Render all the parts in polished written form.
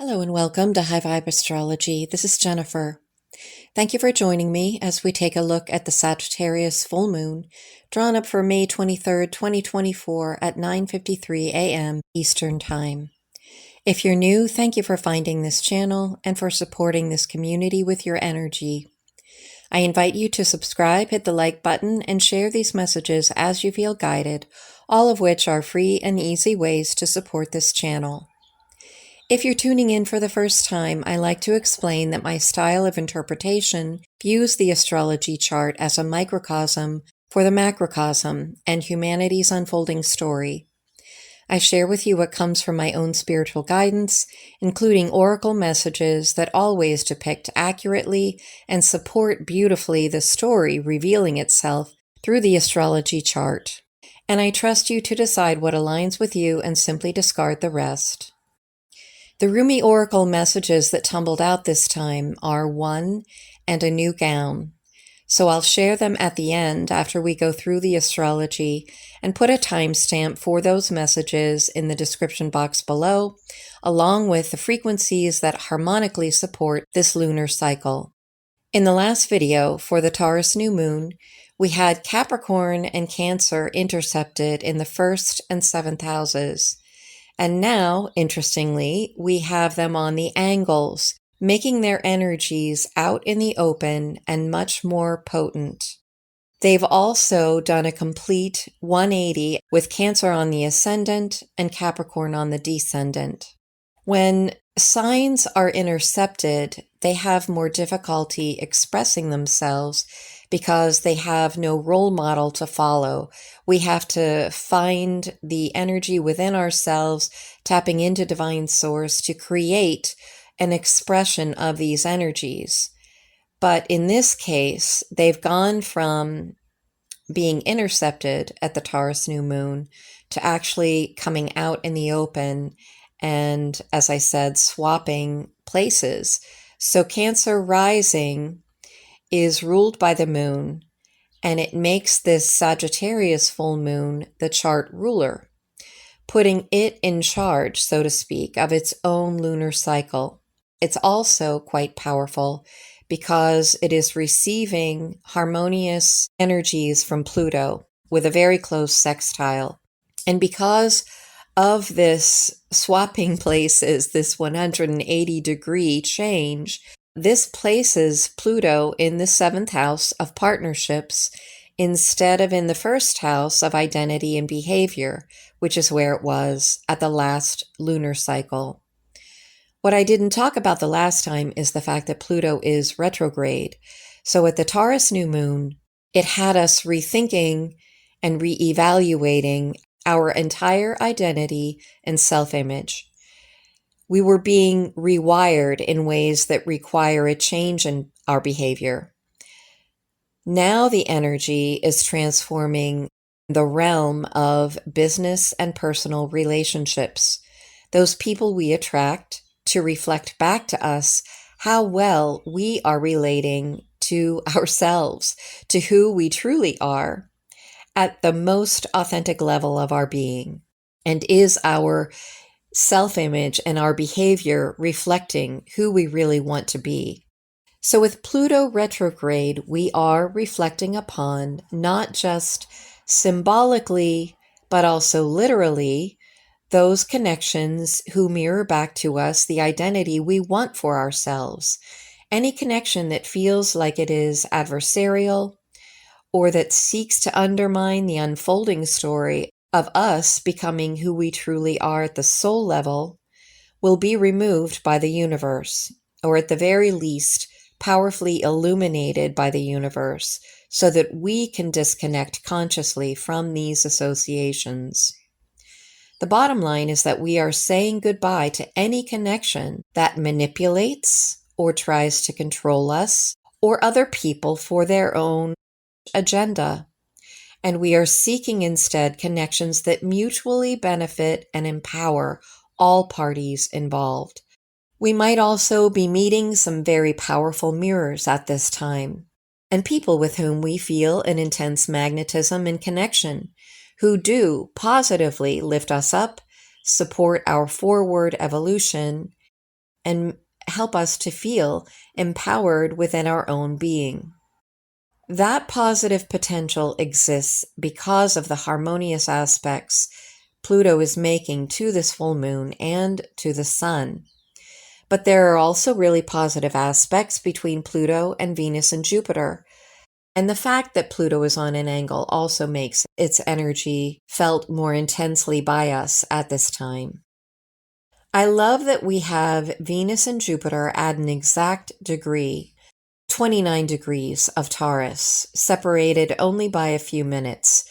Hello and welcome to High Vibe Astrology. This is Jennifer. Thank you for joining me as we take a look at the Sagittarius full moon, drawn up for May 23rd, 2024 at 9:53 a.m. Eastern Time. If you're new, thank you for finding this channel and for supporting this community with your energy. I invite you to subscribe, hit the like button, and share these messages as you feel guided, all of which are free and easy ways to support this channel. If you're tuning in for the first time, I like to explain that my style of interpretation views the astrology chart as a microcosm for the macrocosm and humanity's unfolding story. I share with you what comes from my own spiritual guidance, including oracle messages that always depict accurately and support beautifully the story revealing itself through the astrology chart. And I trust you to decide what aligns with you and simply discard the rest. The Rumi Oracle messages that tumbled out this time are one and a new gown. So I'll share them at the end after we go through the astrology and put a timestamp for those messages in the description box below, along with the frequencies that harmonically support this lunar cycle. In the last video for the Taurus new moon, we had Capricorn and Cancer intercepted in the 1st and 7th houses. And now, interestingly, we have them on the angles, making their energies out in the open and much more potent. They've also done a complete 180 with Cancer on the ascendant and Capricorn on the descendant. When signs are intercepted, they have more difficulty expressing themselves because they have no role model to follow. We have to find the energy within ourselves, tapping into divine source to create an expression of these energies. But in this case, they've gone from being intercepted at the Taurus new moon to actually coming out in the open and, as I said, swapping places. So Cancer rising is ruled by the moon, and it makes this Sagittarius full moon the chart ruler, putting it in charge, so to speak, of its own lunar cycle. It's also quite powerful because it is receiving harmonious energies from Pluto with a very close sextile. And because of this swapping places, this 180-degree change, this places Pluto in the 7th house of partnerships instead of in the 1st house of identity and behavior, which is where it was at the last lunar cycle. What I didn't talk about the last time is the fact that Pluto is retrograde. So at the Taurus new moon, it had us rethinking and reevaluating our entire identity and self-image. We were being rewired in ways that require a change in our behavior. Now the energy is transforming the realm of business and personal relationships, those people we attract to reflect back to us how well we are relating to ourselves, to who we truly are at the most authentic level of our being, and is our self-image and our behavior reflecting who we really want to be. So with Pluto retrograde, we are reflecting upon not just symbolically, but also literally those connections who mirror back to us the identity we want for ourselves. Any connection that feels like it is adversarial or that seeks to undermine the unfolding story of us becoming who we truly are at the soul level will be removed by the universe, or at the very least, powerfully illuminated by the universe, so that we can disconnect consciously from these associations. The bottom line is that we are saying goodbye to any connection that manipulates or tries to control us or other people for their own agenda. And we are seeking instead connections that mutually benefit and empower all parties involved. We might also be meeting some very powerful mirrors at this time, and people with whom we feel an intense magnetism and connection, who do positively lift us up, support our forward evolution, and help us to feel empowered within our own being. That positive potential exists because of the harmonious aspects Pluto is making to this full moon and to the sun. But there are also really positive aspects between Pluto and Venus and Jupiter. And the fact that Pluto is on an angle also makes its energy felt more intensely by us at this time. I love that we have Venus and Jupiter at an exact degree, 29 degrees of Taurus, separated only by a few minutes.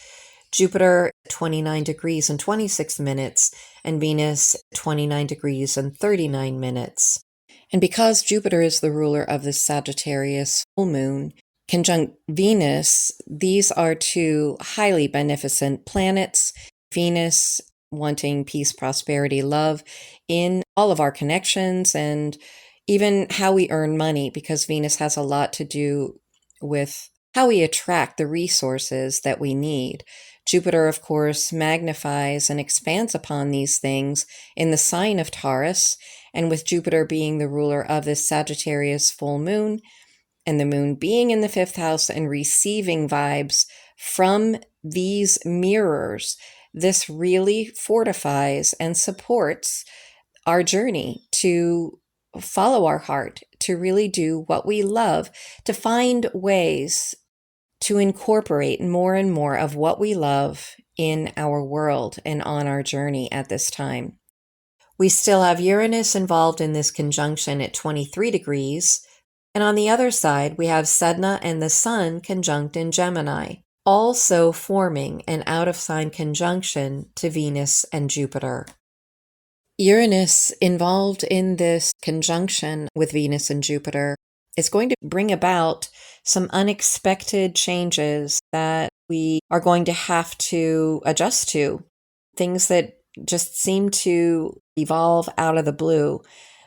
Jupiter 29 degrees and 26 minutes, and Venus 29 degrees and 39 minutes. And because Jupiter is the ruler of the Sagittarius full moon, conjunct Venus, these are two highly beneficent planets. Venus wanting peace, prosperity, love in all of our connections and even how we earn money, because Venus has a lot to do with how we attract the resources that we need. Jupiter, of course, magnifies and expands upon these things in the sign of Taurus, and with Jupiter being the ruler of this Sagittarius full moon, and the moon being in the fifth house and receiving vibes from these mirrors, this really fortifies and supports our journey to follow our heart, to really do what we love, to find ways to incorporate more and more of what we love in our world and on our journey at this time. We still have Uranus involved in this conjunction at 23 degrees, and on the other side, we have Sedna and the Sun conjunct in Gemini, also forming an out-of-sign conjunction to Venus and Jupiter. Uranus involved in this conjunction with Venus and Jupiter is going to bring about some unexpected changes that we are going to have to adjust to, things that just seem to evolve out of the blue.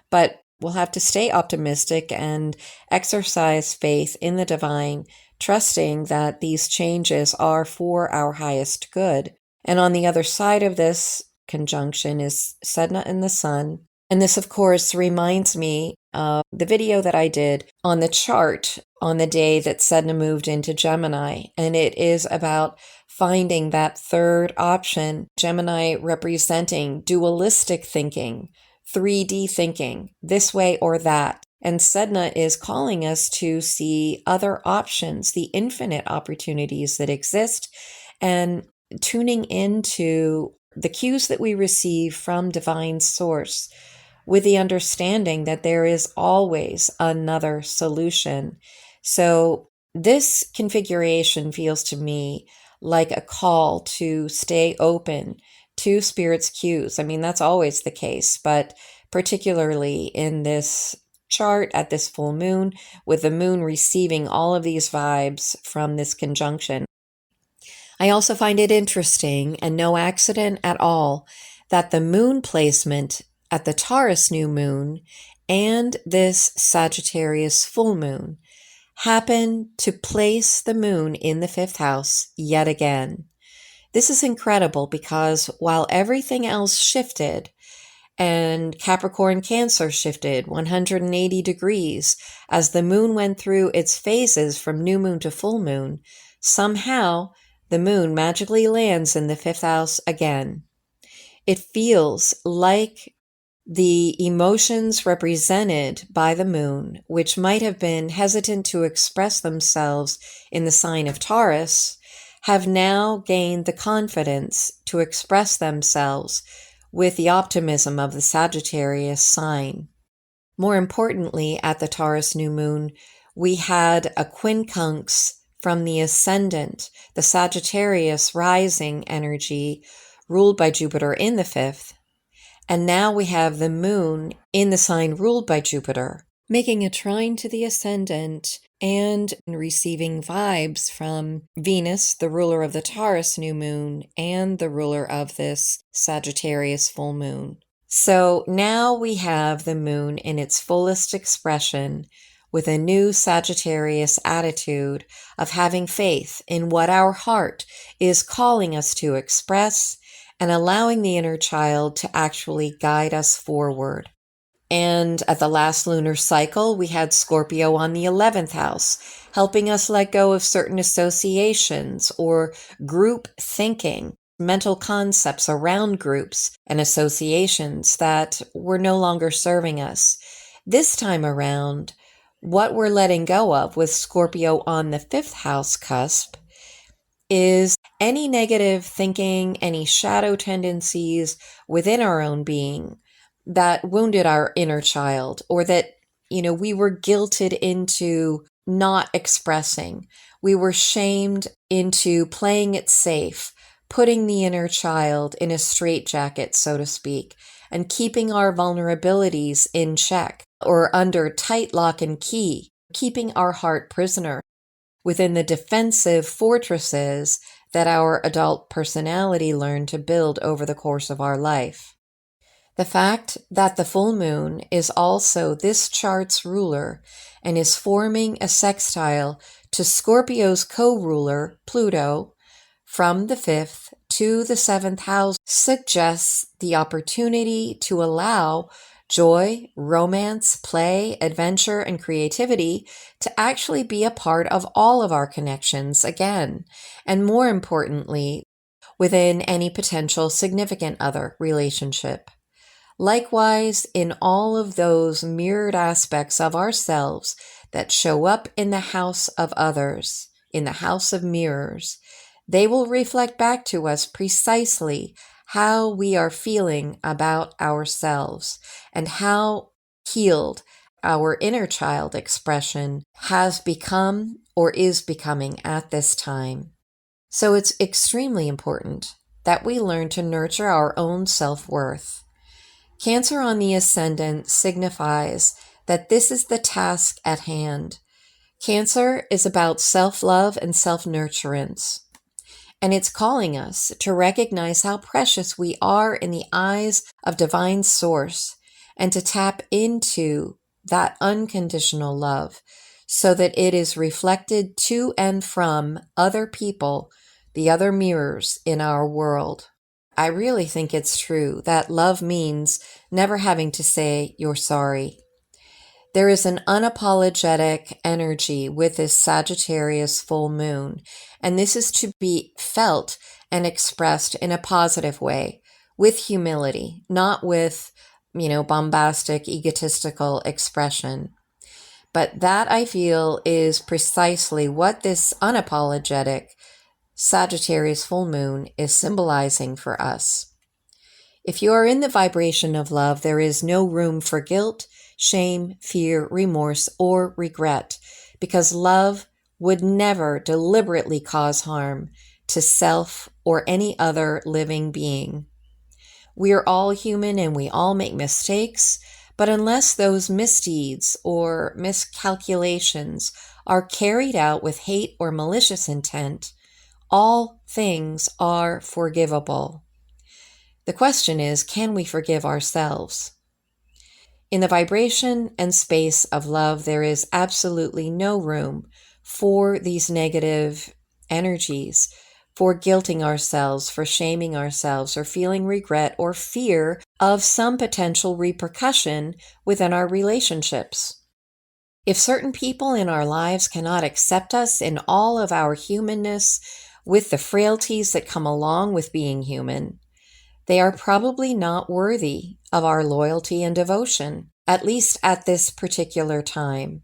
But we'll have to stay optimistic and exercise faith in the divine, trusting that these changes are for our highest good. And on the other side of this conjunction is Sedna and the Sun. And this, of course, reminds me of the video that I did on the chart on the day that Sedna moved into Gemini. And it is about finding that third option, Gemini representing dualistic thinking, 3D thinking, this way or that. And Sedna is calling us to see other options, the infinite opportunities that exist, and tuning into the cues that we receive from divine source with the understanding that there is always another solution. So this configuration feels to me like a call to stay open to Spirit's cues. I mean, that's always the case, but particularly in this chart at this full moon, with the moon receiving all of these vibes from this conjunction. I also find it interesting, and no accident at all, that the moon placement at the Taurus new moon and this Sagittarius full moon happen to place the moon in the fifth house yet again. This is incredible because while everything else shifted, and Capricorn Cancer shifted 180 degrees as the moon went through its phases from new moon to full moon, somehow the moon magically lands in the fifth house again. It feels like the emotions represented by the moon, which might have been hesitant to express themselves in the sign of Taurus, have now gained the confidence to express themselves with the optimism of the Sagittarius sign. More importantly, at the Taurus new moon, we had a quincunx from the ascendant, the Sagittarius rising energy ruled by Jupiter in the fifth. And now we have the moon in the sign ruled by Jupiter, making a trine to the ascendant and receiving vibes from Venus, the ruler of the Taurus new moon, and the ruler of this Sagittarius full moon. So now we have the moon in its fullest expression with a new Sagittarius attitude of having faith in what our heart is calling us to express and allowing the inner child to actually guide us forward. And at the last lunar cycle, we had Scorpio on the 11th house, helping us let go of certain associations or group thinking, mental concepts around groups and associations that were no longer serving us. This time around, what we're letting go of with Scorpio on the 5th house cusp is any negative thinking, any shadow tendencies within our own being that wounded our inner child, or that, we were guilted into not expressing. We were shamed into playing it safe, putting the inner child in a straitjacket, so to speak, and keeping our vulnerabilities in check or under tight lock and key, keeping our heart prisoner within the defensive fortresses that our adult personality learned to build over the course of our life. The fact that the full moon is also this chart's ruler and is forming a sextile to Scorpio's co-ruler, Pluto, from the 5th to the 7th house suggests the opportunity to allow joy, romance, play, adventure, and creativity to actually be a part of all of our connections again, and more importantly, within any potential significant other relationship. Likewise, in all of those mirrored aspects of ourselves that show up in the house of others, in the house of mirrors, they will reflect back to us precisely how we are feeling about ourselves and how healed our inner child expression has become or is becoming at this time. So it's extremely important that we learn to nurture our own self-worth. Cancer on the ascendant signifies that this is the task at hand. Cancer is about self-love and self-nurturance. And it's calling us to recognize how precious we are in the eyes of divine source and to tap into that unconditional love so that it is reflected to and from other people, the other mirrors in our world. I really think it's true that love means never having to say you're sorry. There is an unapologetic energy with this Sagittarius full moon, and this is to be felt and expressed in a positive way, with humility, not with, bombastic, egotistical expression. But that, I feel, is precisely what this unapologetic Sagittarius full moon is symbolizing for us. If you are in the vibration of love, there is no room for guilt, shame, fear, remorse, or regret, because love would never deliberately cause harm to self or any other living being. We are all human and we all make mistakes, but unless those misdeeds or miscalculations are carried out with hate or malicious intent, all things are forgivable. The question is, can we forgive ourselves? In the vibration and space of love, there is absolutely no room for these negative energies, for guilting ourselves, for shaming ourselves, or feeling regret or fear of some potential repercussion within our relationships. If certain people in our lives cannot accept us in all of our humanness, with the frailties that come along with being human, they are probably not worthy of our loyalty and devotion, at least at this particular time.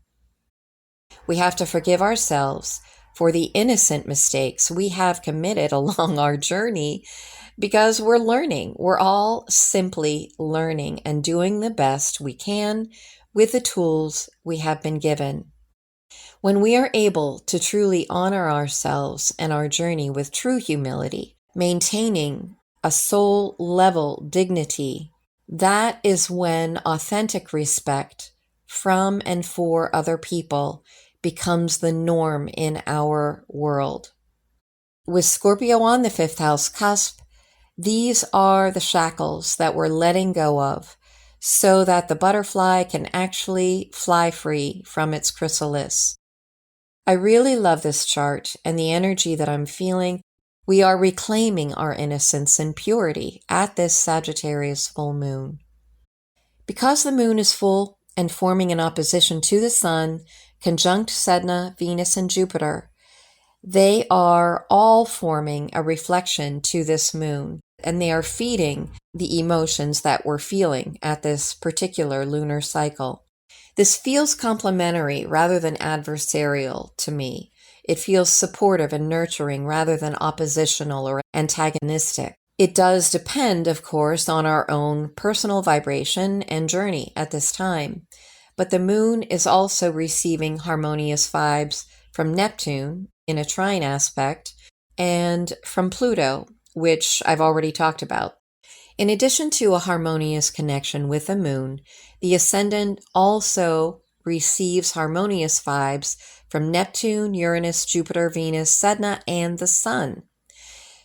We have to forgive ourselves for the innocent mistakes we have committed along our journey because we're learning. We're all simply learning and doing the best we can with the tools we have been given. When we are able to truly honor ourselves and our journey with true humility, maintaining a soul level dignity, that is when authentic respect from and for other people becomes the norm in our world. With Scorpio on the 5th house cusp, these are the shackles that we're letting go of so that the butterfly can actually fly free from its chrysalis. I really love this chart and the energy that I'm feeling. We are reclaiming our innocence and purity at this Sagittarius full moon. Because the moon is full and forming an opposition to the sun, conjunct Sedna, Venus, and Jupiter, they are all forming a reflection to this moon, and they are feeding the emotions that we're feeling at this particular lunar cycle. This feels complementary rather than adversarial to me. It feels supportive and nurturing rather than oppositional or antagonistic. It does depend, of course, on our own personal vibration and journey at this time. But the moon is also receiving harmonious vibes from Neptune in a trine aspect and from Pluto, which I've already talked about. In addition to a harmonious connection with the moon, the ascendant also receives harmonious vibes from Neptune, Uranus, Jupiter, Venus, Sedna, and the sun.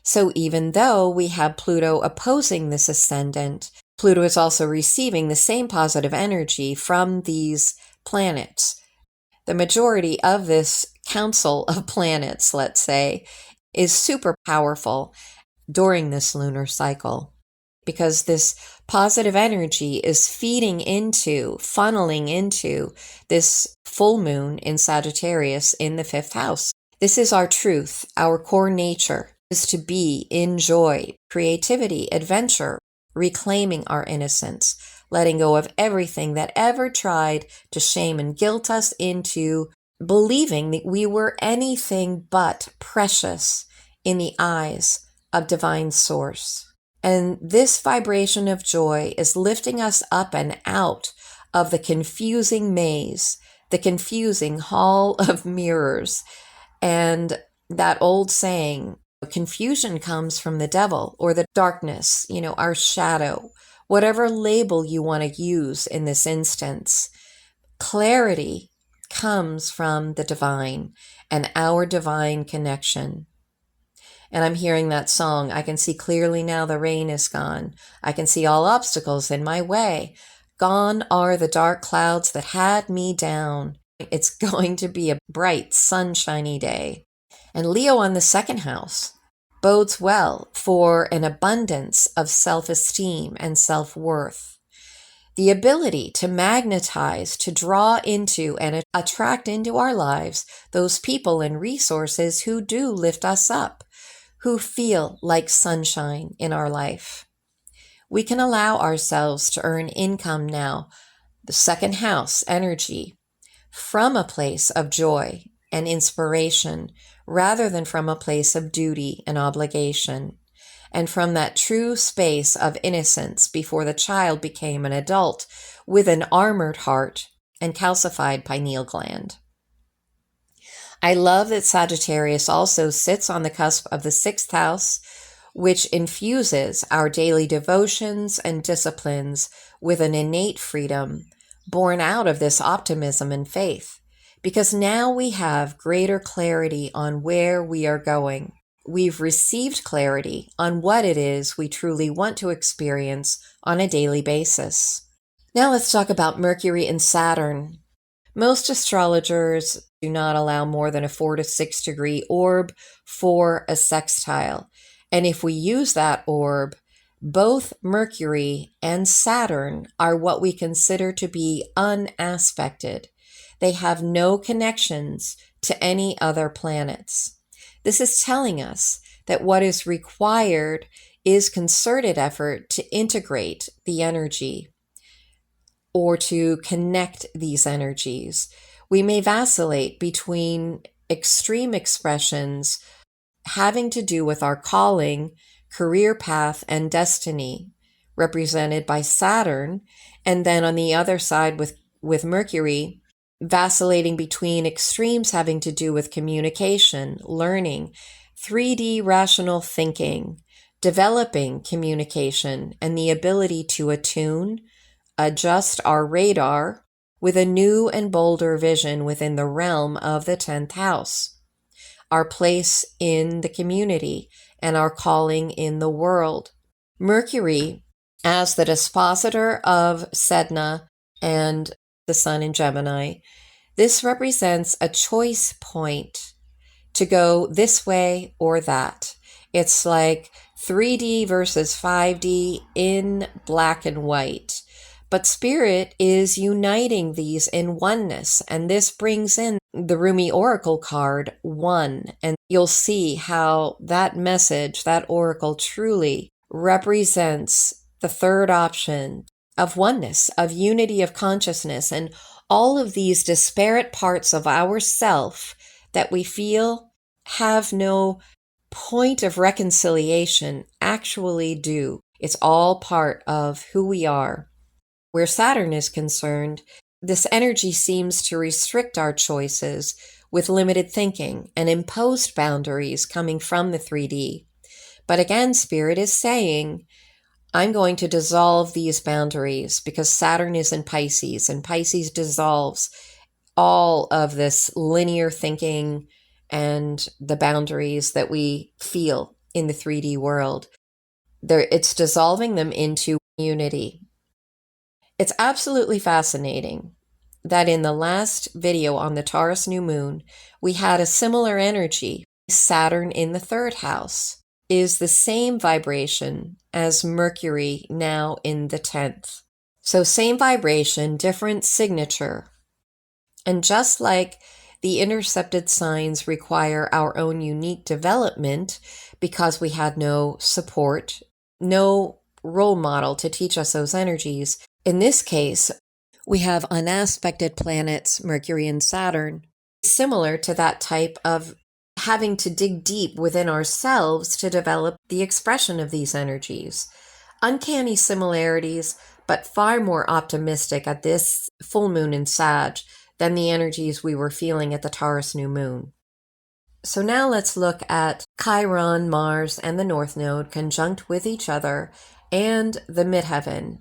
So even though we have Pluto opposing this ascendant, Pluto is also receiving the same positive energy from these planets. The majority of this council of planets, let's say, is super powerful during this lunar cycle because this positive energy is feeding into, funneling into this full moon in Sagittarius in the fifth house. This is our truth, our core nature is to be in joy, creativity, adventure, reclaiming our innocence, letting go of everything that ever tried to shame and guilt us into believing that we were anything but precious in the eyes of divine source. And this vibration of joy is lifting us up and out of the confusing maze, the confusing hall of mirrors, and that old saying, confusion comes from the devil or the darkness, our shadow, whatever label you want to use in this instance. Clarity comes from the divine and our divine connection. And I'm hearing that song. I can see clearly now the rain is gone. I can see all obstacles in my way. Gone are the dark clouds that had me down. It's going to be a bright, sunshiny day. And Leo on the second house bodes well for an abundance of self-esteem and self-worth. The ability to magnetize, to draw into and attract into our lives those people and resources who do lift us up, who feel like sunshine in our life. We can allow ourselves to earn income now, the second house energy, from a place of joy and inspiration rather than from a place of duty and obligation, and from that true space of innocence before the child became an adult with an armored heart and calcified pineal gland. I love that Sagittarius also sits on the cusp of the sixth house, which infuses our daily devotions and disciplines with an innate freedom born out of this optimism and faith, because now we have greater clarity on where we are going. We've received clarity on what it is we truly want to experience on a daily basis. Now let's talk about Mercury and Saturn. Most astrologers do not allow more than a 4 to 6 degree orb for a sextile. And if we use that orb, both Mercury and Saturn are what we consider to be unaspected. They have no connections to any other planets. This is telling us that what is required is concerted effort to integrate the energy or to connect these energies. We may vacillate between extreme expressions having to do with our calling, career path, and destiny, represented by Saturn, and then on the other side with Mercury, vacillating between extremes having to do with communication, learning, 3D rational thinking, developing communication, and the ability to attune, adjust our radar with a new and bolder vision within the realm of the 10th house, our place in the community and our calling in the world. Mercury, as the dispositor of Sedna and the sun in Gemini, this represents a choice point to go this way or that. It's like 3D versus 5D in black and white. But Spirit is uniting these in oneness, and this brings in the Rumi Oracle card, one, and you'll see how that message, that oracle, truly represents the third option of oneness, of unity of consciousness, and all of these disparate parts of ourself that we feel have no point of reconciliation actually do. It's all part of who we are. Where Saturn is concerned, this energy seems to restrict our choices with limited thinking and imposed boundaries coming from the 3D. But again, Spirit is saying, I'm going to dissolve these boundaries because Saturn is in Pisces, and Pisces dissolves all of this linear thinking and the boundaries that we feel in the 3D world. It's dissolving them into unity. It's absolutely fascinating that in the last video on the Taurus new moon, we had a similar energy. Saturn in the third house is the same vibration as Mercury now in the 10th. So same vibration, different signature. And just like the intercepted signs require our own unique development because we had no support, no role model to teach us those energies, in this case, we have unaspected planets, Mercury and Saturn, similar to that type of having to dig deep within ourselves to develop the expression of these energies. Uncanny similarities, but far more optimistic at this full moon in Sag than the energies we were feeling at the Taurus new moon. So now let's look at Chiron, Mars, and the North Node conjunct with each other and the midheaven,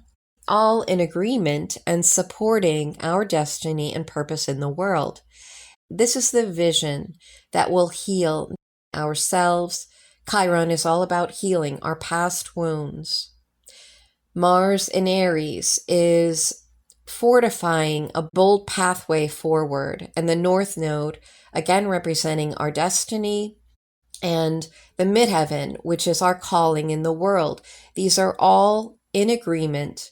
all in agreement and supporting our destiny and purpose in the world. This is the vision that will heal ourselves. Chiron is all about healing our past wounds. Mars in Aries is fortifying a bold pathway forward, and the North Node, again representing our destiny, and the midheaven, which is our calling in the world. These are all in agreement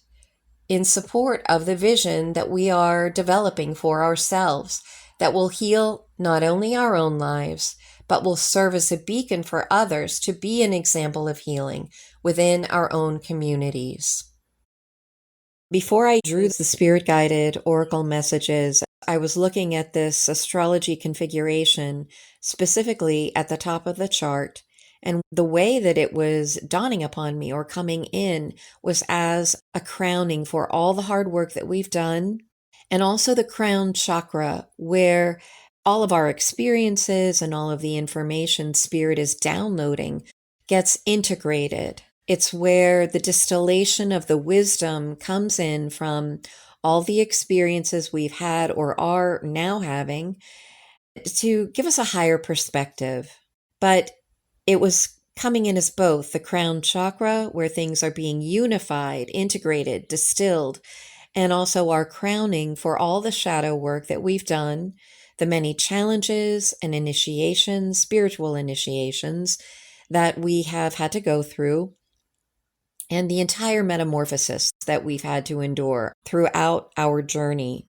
in support of the vision that we are developing for ourselves that will heal not only our own lives, but will serve as a beacon for others to be an example of healing within our own communities. Before I drew the spirit-guided oracle messages, I was looking at this astrology configuration, specifically at the top of the chart, and the way that it was dawning upon me or coming in was as a crowning for all the hard work that we've done, and also the crown chakra, where all of our experiences and all of the information Spirit is downloading gets integrated. It's where the distillation of the wisdom comes in from all the experiences we've had or are now having to give us a higher perspective. But it was coming in as both the crown chakra, where things are being unified, integrated, distilled, and also our crowning for all the shadow work that we've done, the many challenges and initiations, spiritual initiations that we have had to go through, and the entire metamorphosis that we've had to endure throughout our journey.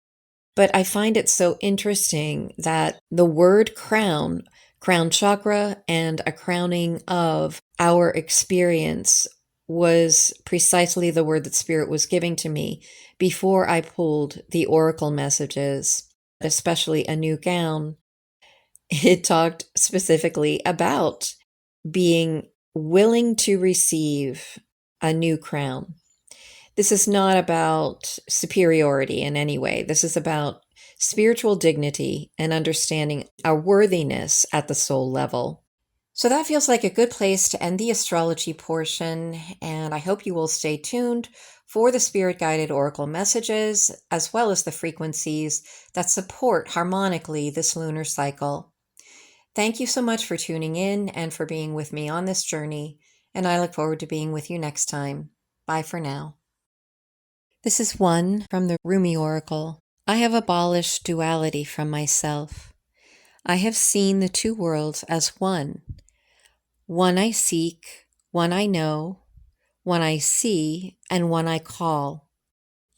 But I find it so interesting that the word crown, crown chakra, and a crowning of our experience was precisely the word that Spirit was giving to me before I pulled the oracle messages, especially a new gown. It talked specifically about being willing to receive a new crown. This is not about superiority in any way. This is about spiritual dignity and understanding our worthiness at the soul level. So that feels like a good place to end the astrology portion, and I hope you will stay tuned for the spirit-guided oracle messages, as well as the frequencies that support harmonically this lunar cycle. Thank you so much for tuning in and for being with me on this journey, and I look forward to being with you next time. Bye for now. This is one from the Rumi Oracle. I have abolished duality from myself. I have seen the two worlds as one. One I seek, one I know, one I see, and one I call.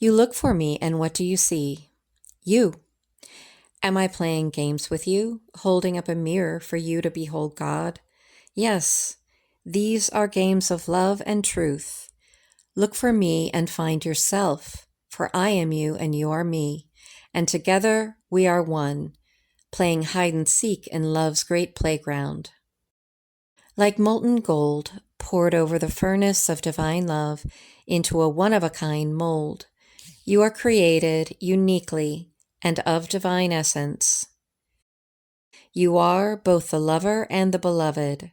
You look for me, and what do you see? You. Am I playing games with you, holding up a mirror for you to behold God? Yes, these are games of love and truth. Look for me and find yourself, for I am you and you are me, and together we are one, playing hide and seek in love's great playground. Like molten gold poured over the furnace of divine love into a one-of-a-kind mold, you are created uniquely and of divine essence. You are both the lover and the beloved.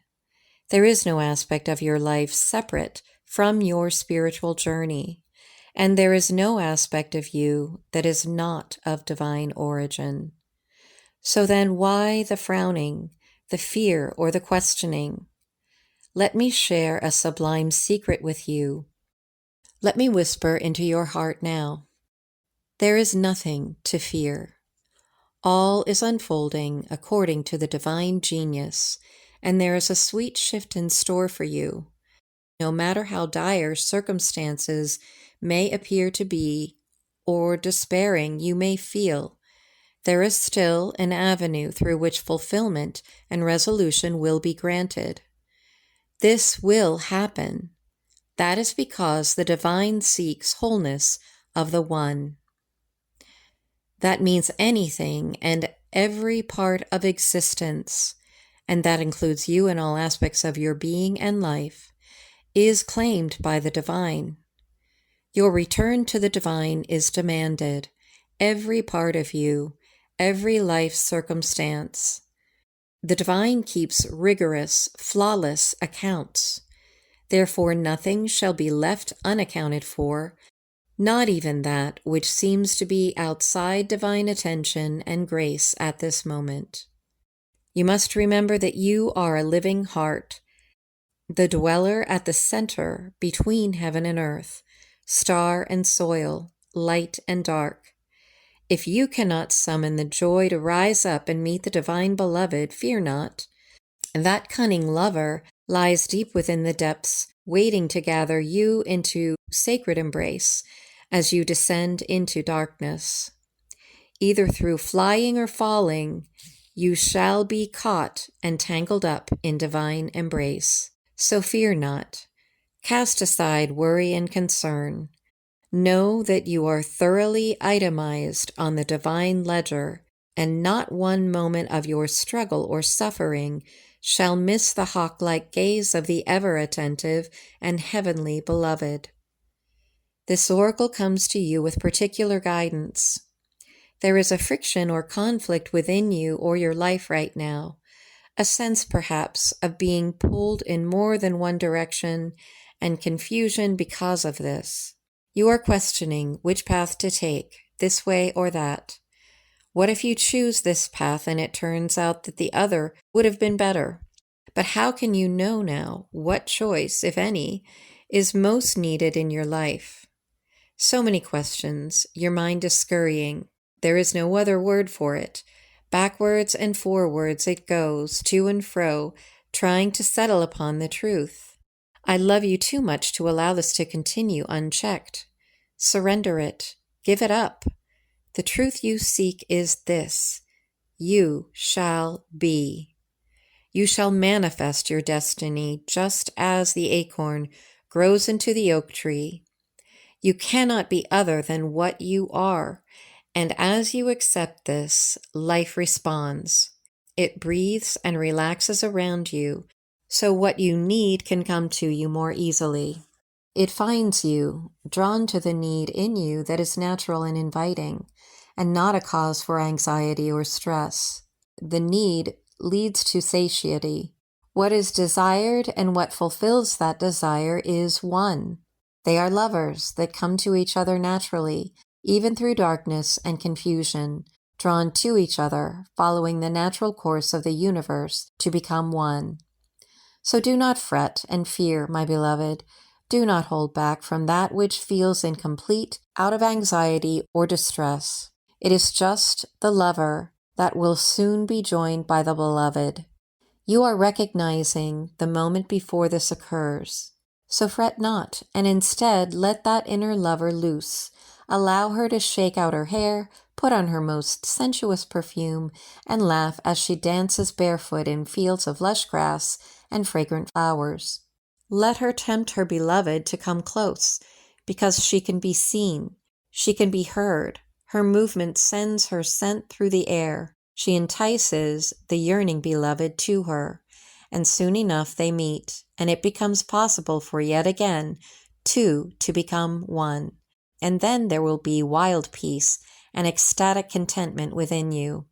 There is no aspect of your life separate from your spiritual journey, and there is no aspect of you that is not of divine origin. So then why the frowning, the fear, or the questioning? Let me share a sublime secret with you. Let me whisper into your heart now. There is nothing to fear. All is unfolding according to the divine genius, and there is a sweet shift in store for you. No matter how dire circumstances may appear to be, or despairing you may feel, there is still an avenue through which fulfillment and resolution will be granted. This will happen. That is because the divine seeks wholeness of the one. That means anything and every part of existence, and that includes you and all aspects of your being and life, is claimed by the divine. Your return to the divine is demanded, every part of you, every life circumstance. The divine keeps rigorous, flawless accounts. Therefore, nothing shall be left unaccounted for, not even that which seems to be outside divine attention and grace at this moment. You must remember that you are a living heart, the dweller at the center between heaven and earth, star and soil, light and dark. If you cannot summon the joy to rise up and meet the divine beloved, fear not. That cunning lover lies deep within the depths, waiting to gather you into sacred embrace as you descend into darkness. Either through flying or falling, you shall be caught and tangled up in divine embrace. So fear not. Cast aside worry and concern. Know that you are thoroughly itemized on the divine ledger, and not one moment of your struggle or suffering shall miss the hawk-like gaze of the ever-attentive and heavenly beloved. This oracle comes to you with particular guidance. There is a friction or conflict within you or your life right now, a sense perhaps of being pulled in more than one direction and confusion because of this. You are questioning which path to take, this way or that. What if you choose this path and it turns out that the other would have been better? But how can you know now what choice, if any, is most needed in your life? So many questions, your mind is scurrying. There is no other word for it. Backwards and forwards it goes, to and fro, trying to settle upon the truth. I love you too much to allow this to continue unchecked. Surrender it. Give it up. The truth you seek is this: you shall be. You shall manifest your destiny just as the acorn grows into the oak tree. You cannot be other than what you are, and as you accept this, life responds. It breathes and relaxes around you, so what you need can come to you more easily. It finds you, drawn to the need in you that is natural and inviting, and not a cause for anxiety or stress. The need leads to satiety. What is desired and what fulfills that desire is one. They are lovers that come to each other naturally, even through darkness and confusion, drawn to each other, following the natural course of the universe to become one. So do not fret and fear, my beloved. Do not hold back from that which feels incomplete out of anxiety or distress. It is just the lover that will soon be joined by the beloved. You are recognizing the moment before this occurs. So fret not, and instead let that inner lover loose, Allow her to shake out her hair, put on her most sensuous perfume, and laugh as she dances barefoot in fields of lush grass and fragrant flowers. Let her tempt her beloved to come close, because she can be seen, she can be heard. Her movement sends her scent through the air. She entices the yearning beloved to her, and soon enough they meet, and it becomes possible for yet again two to become one. And then there will be wild peace and ecstatic contentment within you.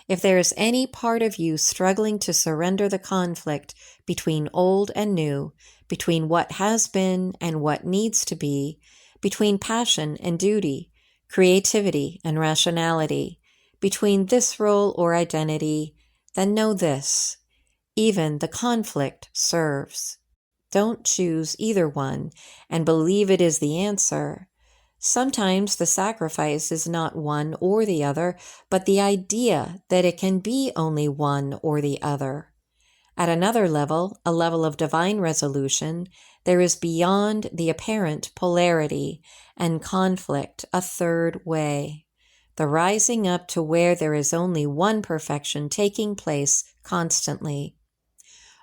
If there is any part of you struggling to surrender the conflict between old and new, between what has been and what needs to be, between passion and duty, creativity and rationality, between this role or identity, then know this: even the conflict serves. Don't choose either one and believe it is the answer. Sometimes the sacrifice is not one or the other, but the idea that it can be only one or the other. At another level, a level of divine resolution, there is beyond the apparent polarity and conflict a third way, the rising up to where there is only one perfection taking place constantly.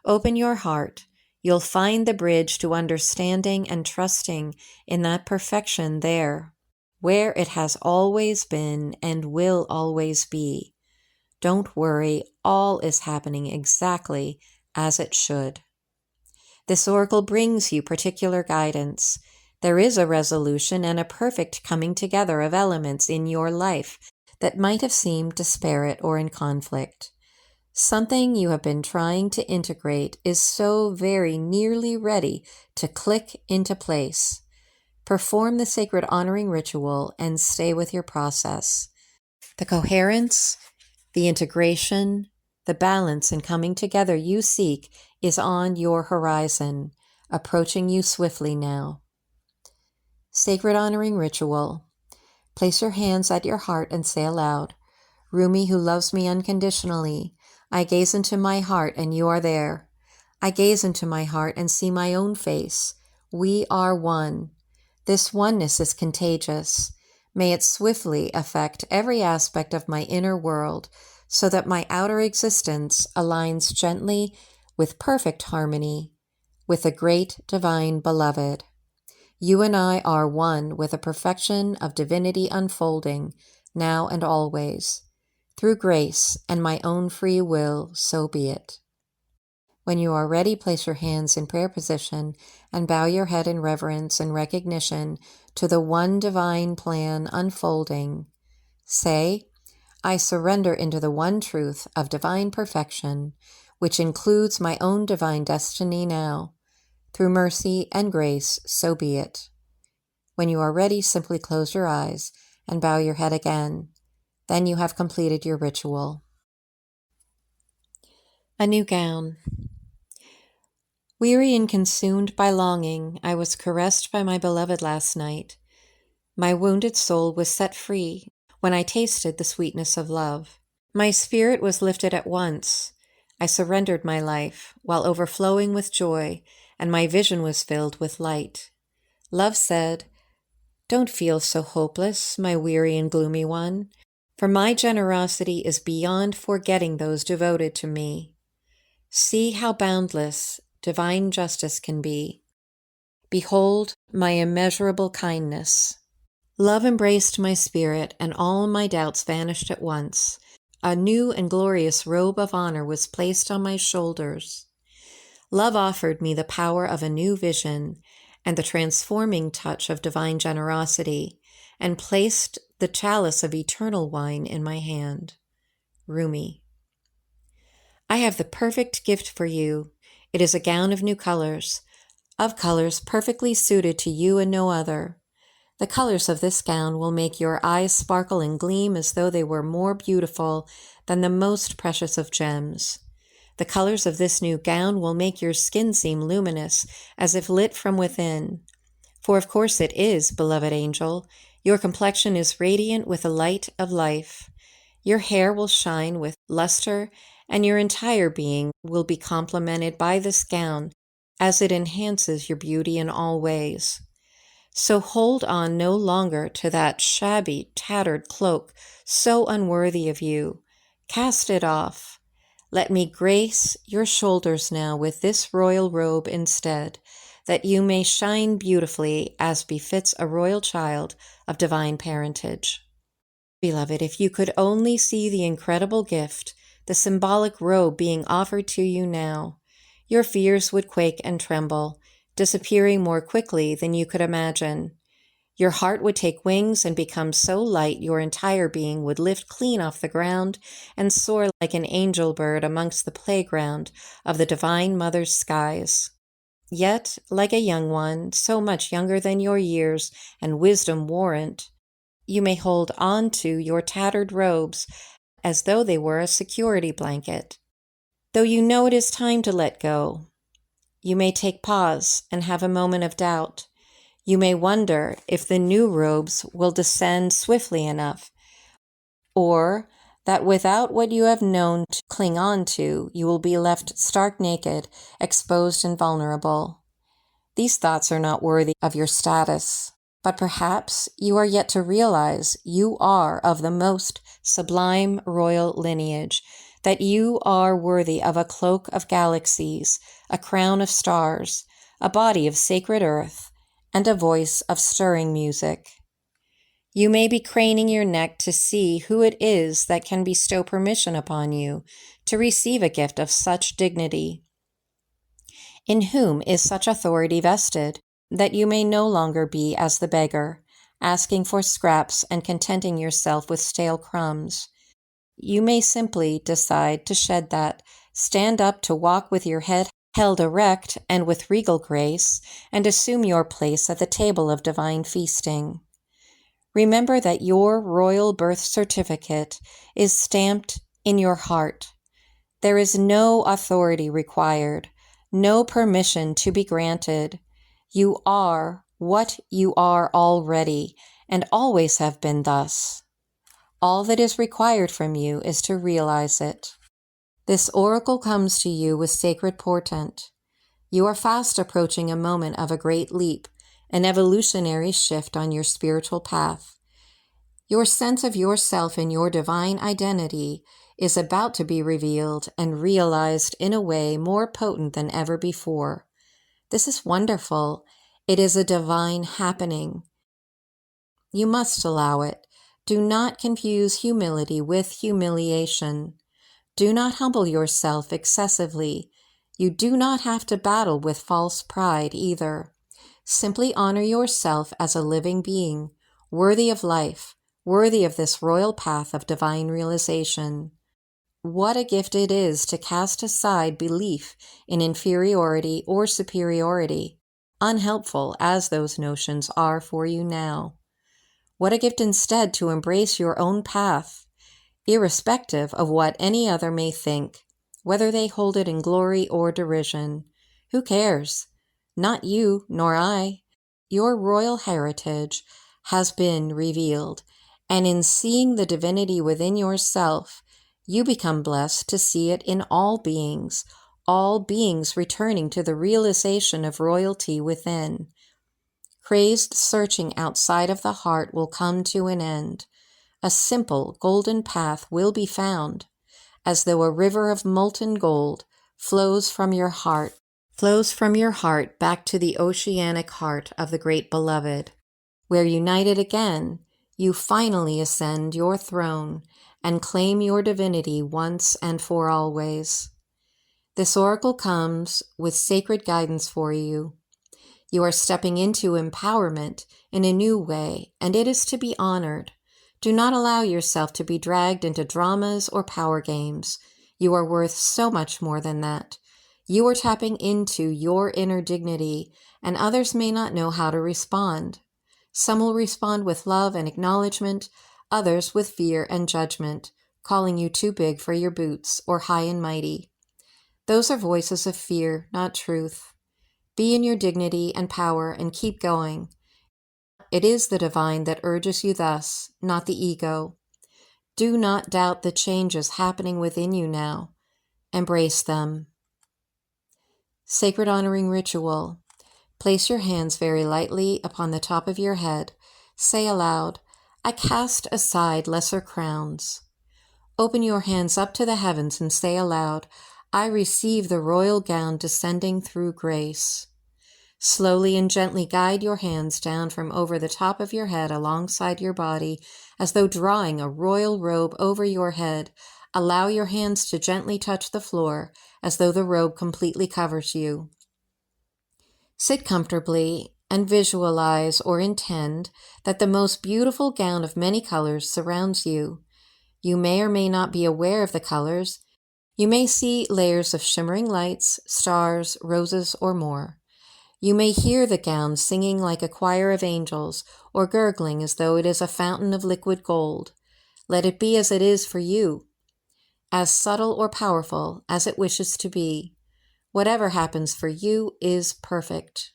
Open your heart. You'll find the bridge to understanding and trusting in that perfection there, where it has always been and will always be. Don't worry, all is happening exactly as it should. This oracle brings you particular guidance. There is a resolution and a perfect coming together of elements in your life that might have seemed disparate or in conflict. Something you have been trying to integrate is so very nearly ready to click into place. Perform the sacred honoring ritual and stay with your process. The coherence, the integration, the balance and coming together you seek is on your horizon, approaching you swiftly now. Sacred honoring ritual. Place your hands at your heart and say aloud, Rumi, who loves me unconditionally, I gaze into my heart and you are there. I gaze into my heart and see my own face. We are one. This oneness is contagious. May it swiftly affect every aspect of my inner world so that my outer existence aligns gently with perfect harmony with the great divine beloved. You and I are one with a perfection of divinity unfolding now and always. Through grace and my own free will, so be it. When you are ready, place your hands in prayer position and bow your head in reverence and recognition to the one divine plan unfolding. Say, I surrender into the one truth of divine perfection, which includes my own divine destiny now. Through mercy and grace, so be it. When you are ready, simply close your eyes and bow your head again. Then you have completed your ritual. A new gown. Weary and consumed by longing, I was caressed by my beloved last night. My wounded soul was set free when I tasted the sweetness of love. My spirit was lifted at once. I surrendered my life while overflowing with joy, and my vision was filled with light. Love said, Don't feel so hopeless, my weary and gloomy one, for my generosity is beyond forgetting those devoted to me. See how boundless divine justice can be. Behold my immeasurable kindness. Love embraced my spirit, and all my doubts vanished at once. A new and glorious robe of honor was placed on my shoulders. Love offered me the power of a new vision and the transforming touch of divine generosity, and placed the chalice of eternal wine in my hand. Rumi. I have the perfect gift for you. It is a gown of new colors, of colors perfectly suited to you and no other. The colors of this gown will make your eyes sparkle and gleam as though they were more beautiful than the most precious of gems. The colors of this new gown will make your skin seem luminous, as if lit from within. For of course it is, beloved angel. Your complexion is radiant with the light of life. Your hair will shine with luster, and your entire being will be complemented by this gown, as it enhances your beauty in all ways. So hold on no longer to that shabby, tattered cloak so unworthy of you. Cast it off. Let me grace your shoulders now with this royal robe instead, that you may shine beautifully as befits a royal child of divine parentage. Beloved, if you could only see the incredible gift, the symbolic robe being offered to you now, your fears would quake and tremble, disappearing more quickly than you could imagine. Your heart would take wings and become so light your entire being would lift clean off the ground and soar like an angel bird amongst the playground of the Divine Mother's skies. Yet, like a young one, so much younger than your years and wisdom warrant, you may hold on to your tattered robes as though they were a security blanket. Though you know it is time to let go, you may take pause and have a moment of doubt. You may wonder if the new robes will descend swiftly enough, or that without what you have known to cling on to, you will be left stark naked, exposed and vulnerable. These thoughts are not worthy of your status, but perhaps you are yet to realize you are of the most sublime royal lineage, that you are worthy of a cloak of galaxies, a crown of stars, a body of sacred earth, and a voice of stirring music. You may be craning your neck to see who it is that can bestow permission upon you to receive a gift of such dignity. In whom is such authority vested, that you may no longer be as the beggar, asking for scraps and contenting yourself with stale crumbs. You may simply decide to shed that, stand up to walk with your head held erect and with regal grace, and assume your place at the table of divine feasting. Remember that your royal birth certificate is stamped in your heart. There is no authority required, no permission to be granted. You are what you are already, and always have been thus. All that is required from you is to realize it. This oracle comes to you with sacred portent. You are fast approaching a moment of a great leap, an evolutionary shift on your spiritual path. Your sense of yourself and your divine identity is about to be revealed and realized in a way more potent than ever before. This is wonderful. It is a divine happening. You must allow it. Do not confuse humility with humiliation. Do not humble yourself excessively. You do not have to battle with false pride either. Simply honor yourself as a living being, worthy of life, worthy of this royal path of divine realization. What a gift it is to cast aside belief in inferiority or superiority, unhelpful as those notions are for you now. What a gift instead to embrace your own path, irrespective of what any other may think, whether they hold it in glory or derision. Who cares? Not you, nor I. Your royal heritage has been revealed, and in seeing the divinity within yourself, you become blessed to see it in all beings returning to the realization of royalty within. Crazed searching outside of the heart will come to an end. A simple golden path will be found, as though a river of molten gold flows from your heart back to the oceanic heart of the great beloved, where united again, you finally ascend your throne and claim your divinity once and for always. This oracle comes with sacred guidance for you. You are stepping into empowerment in a new way, and it is to be honored. Do not allow yourself to be dragged into dramas or power games. You are worth so much more than that. You are tapping into your inner dignity, and others may not know how to respond. Some will respond with love and acknowledgement, others with fear and judgment, calling you too big for your boots or high and mighty. Those are voices of fear, not truth. Be in your dignity and power and keep going. It is the divine that urges you thus, not the ego. Do not doubt the changes happening within you now. Embrace them. Sacred honoring ritual. Place your hands very lightly upon the top of your head. Say aloud, I cast aside lesser crowns. Open your hands up to the heavens and say aloud, I receive the royal gown descending through grace. Slowly and gently guide your hands down from over the top of your head alongside your body, as though drawing a royal robe over your head. Allow your hands to gently touch the floor, as though the robe completely covers you. Sit comfortably and visualize or intend that the most beautiful gown of many colors surrounds you. You may or may not be aware of the colors. You may see layers of shimmering lights, stars, roses, or more. You may hear the gown singing like a choir of angels, or gurgling as though it is a fountain of liquid gold. Let it be as it is for you, as subtle or powerful as it wishes to be. Whatever happens for you is perfect.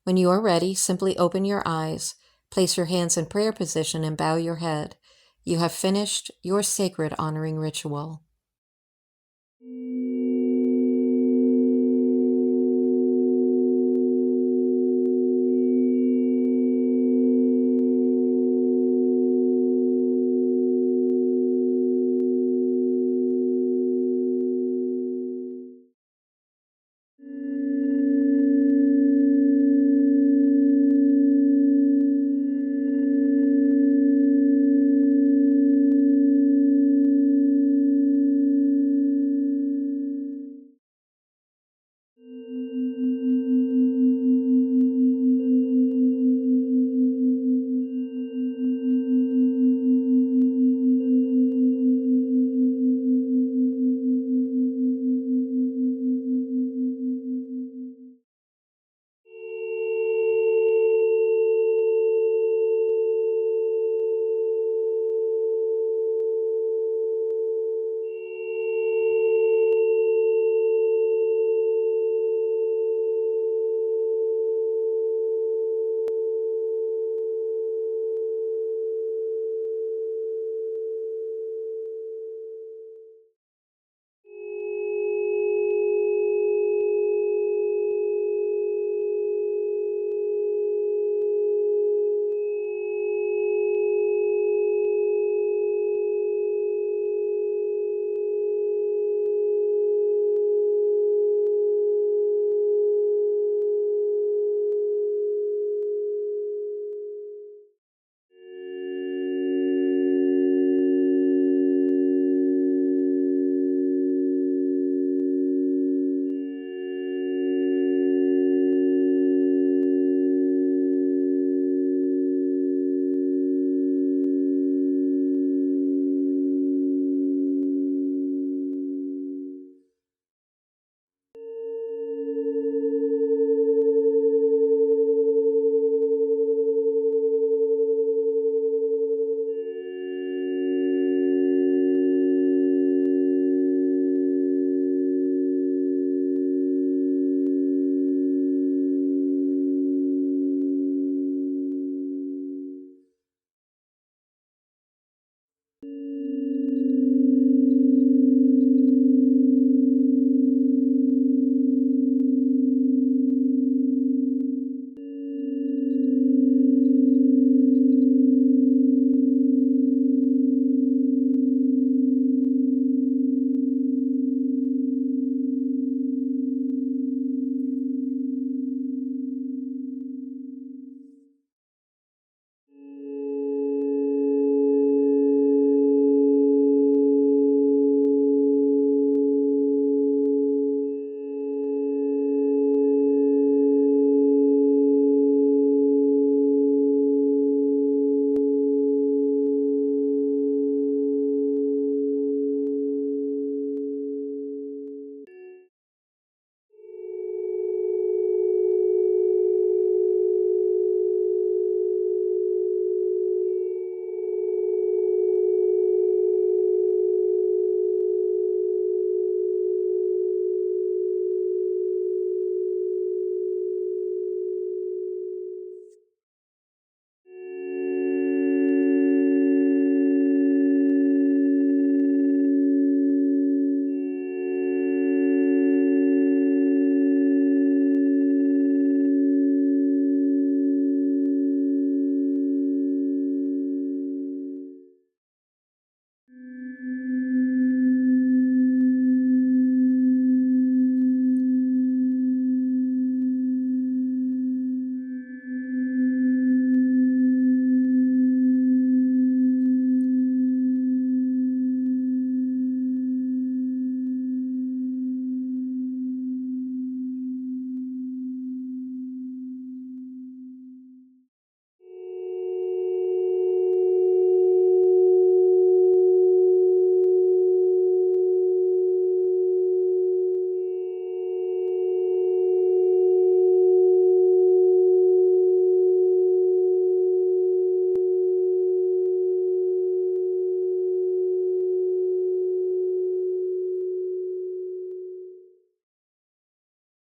When you are ready, simply open your eyes, place your hands in prayer position, and bow your head. You have finished your sacred honoring ritual.